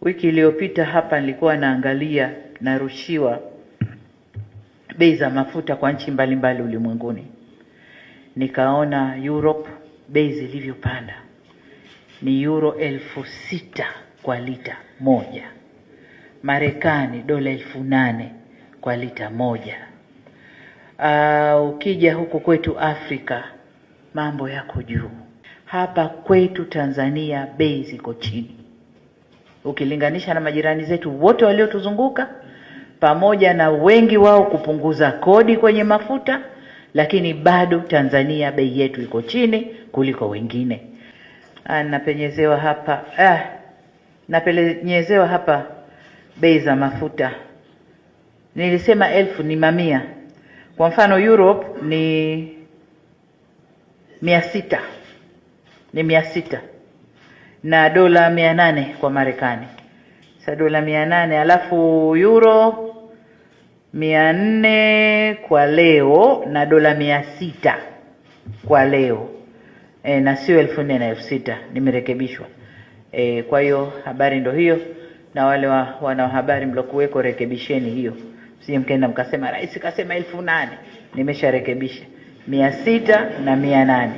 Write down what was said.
Wiki iliyopita hapa nilikuwa naangalia narushiwa bei za mafuta kwa nchi mbalimbali ulimwenguni. Nikaona Europe bei zilivyopanda. Ni euro 6,000 kwa lita moja. Marekani dola 8,000 kwa lita moja. Ukija huku kwetu Afrika mambo yako juu. Hapa kwetu Tanzania bei ziko chini ukilinganisha na majirani zetu wote waliotuzunguka, pamoja na wengi wao kupunguza kodi kwenye mafuta, lakini bado Tanzania bei yetu iko chini kuliko wengine. Napenyezewa hapa bei za mafuta. Nilisema 1000 ni mamia. Kwa mfano Europe ni 600. Ni 600 na dola 800 kwa Marekani. Sasa dola 800 alafu euro 400 kwa leo na dola 600 kwa leo. Na sio 4,000 na 6,000, nimerekebishwa. Kwa hiyo habari ndo hiyo, na wale wana habari mlokuweko rekebisheni hiyo. Sije mkaenda mkasema rais kasema 8,000. Nimesharekebisha 600 na 800.